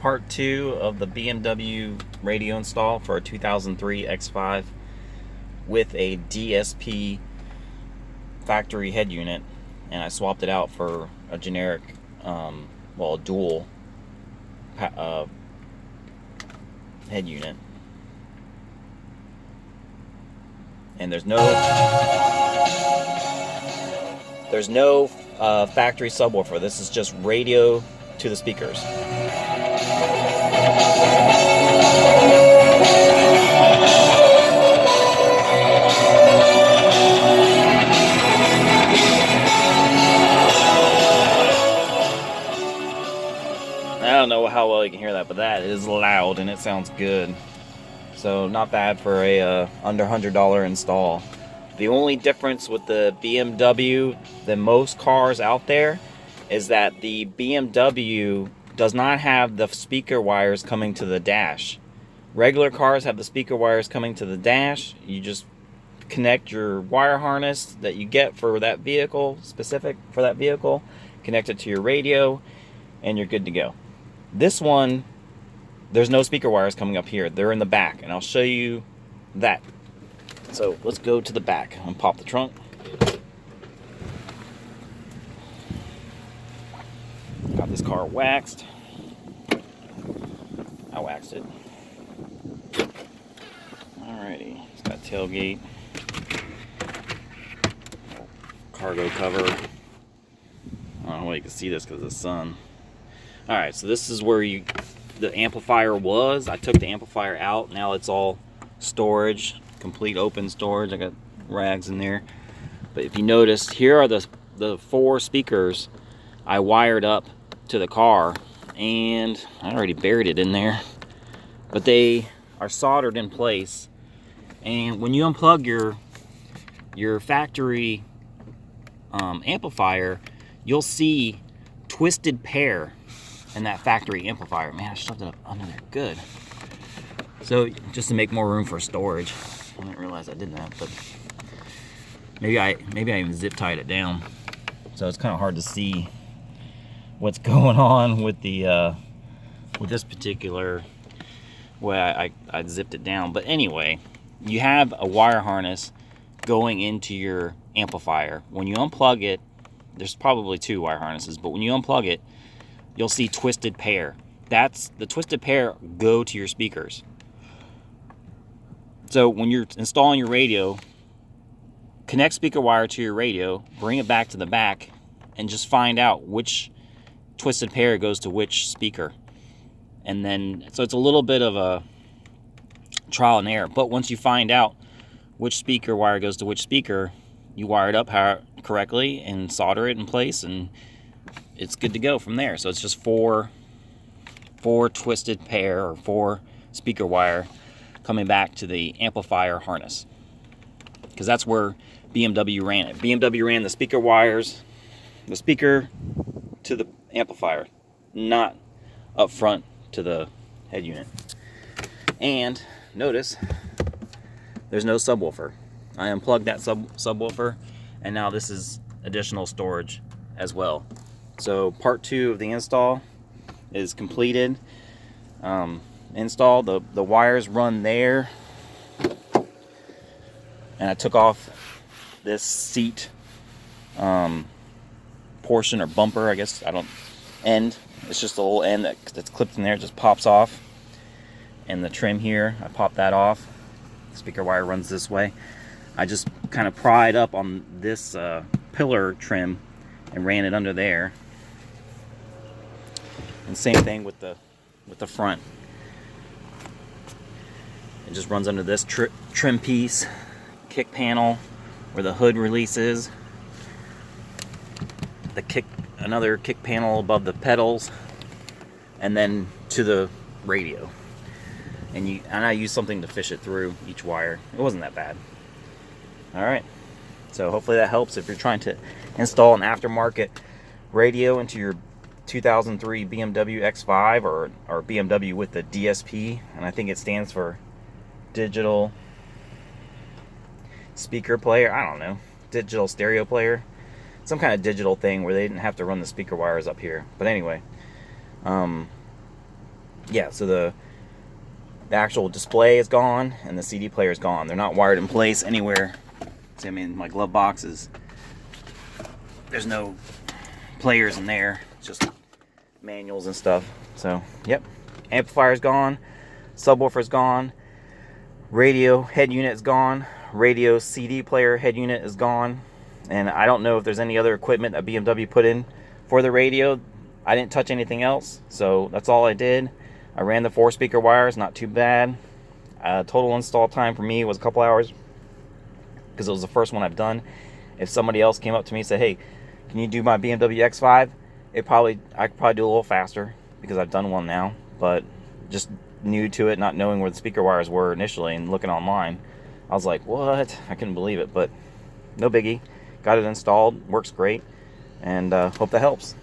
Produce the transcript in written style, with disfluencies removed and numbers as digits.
part 2 of the BMW radio install for a 2003 X5 with a DSP factory head unit, and I swapped it out for a generic, a dual head unit. And there's no factory subwoofer. This is just radio to the speakers. I don't know how well you can hear that, but that is loud and it sounds good. So not bad for a under $100 install. The only difference with the BMW than most cars out there is that the BMW does not have the speaker wires coming to the dash. Regular cars have the speaker wires coming to the dash. You just connect your wire harness that you get for that vehicle, specific for that vehicle, connect it to your radio, and you're good to go. This one, there's no speaker wires coming up here. They're in the back, and I'll show you that. So let's go to the back and pop the trunk. Got this car waxed. I waxed it. Alrighty, it's got tailgate, cargo cover. I don't know why you can see this because of the sun. Alright, so this is where the amplifier was. I took the amplifier out. Now it's all storage, complete open storage. I got rags in there. But if you notice, here are the 4 speakers I wired up to the car, and I already buried it in there, but they are soldered in place. And when you unplug your factory amplifier, you'll see twisted pair in that factory amplifier. Man, I shoved it up under there. Good. So just to make more room for storage. I didn't realize I did that, but maybe I even zip tied it down, so it's kind of hard to see what's going on with the with this particular way I zipped it down. But anyway, you have a wire harness going into your amplifier. When you unplug it, there's probably 2 wire harnesses, but when you unplug it, you'll see twisted pair. That's the twisted pair go to your speakers. So when you're installing your radio, connect speaker wire to your radio, bring it back to the back, and just find out which twisted pair goes to which speaker. And then, so it's a little bit of a trial and error. But once you find out which speaker wire goes to which speaker, you wire it up correctly and solder it in place, and it's good to go from there. So it's just four twisted pair, or 4 speaker wire coming back to the amplifier harness, because that's where BMW ran it. BMW ran the speaker wires, the speaker to the amplifier, not up front to the head unit. And notice there's no subwoofer. I unplugged that subwoofer, and now this is additional storage as well. So part 2 of the install is completed. Install, the wires run there, and I took off this seat portion, or bumper, I guess. End. It's just a little end that's clipped in there. It just pops off. And the trim here, I popped that off. The speaker wire runs this way. I just kind of pried up on this pillar trim and ran it under there. And same thing with the front. It just runs under this trim piece, kick panel where the hood releases, another kick panel above the pedals, and then to the radio. And I used something to fish it through each wire. It wasn't that bad. Alright, so hopefully that helps if you're trying to install an aftermarket radio into your 2003 BMW X5 or BMW with the DSP, and I think it stands for digital speaker player. I don't know, digital stereo player, some kind of digital thing where they didn't have to run the speaker wires up here. But anyway, yeah, so the actual display is gone and the CD player is gone. They're not wired in place anywhere. See, I mean, my glove box is, there's no players in there. It's just manuals and stuff. So, yep. Amplifier's gone. Subwoofer's gone. Radio head unit is gone. Radio CD player head unit is gone. And I don't know if there's any other equipment that BMW put in for the radio. I didn't touch anything else, so that's all I did. I ran the 4-speaker wires, not too bad. Total install time for me was a couple hours because it was the first one I've done. If somebody else came up to me and said, hey, can you do my BMW X5? I could probably do a little faster because I've done one now, but just new to it, not knowing where the speaker wires were initially and looking online, I was like, what? I couldn't believe it, but no biggie. Got it installed, works great, and hope that helps.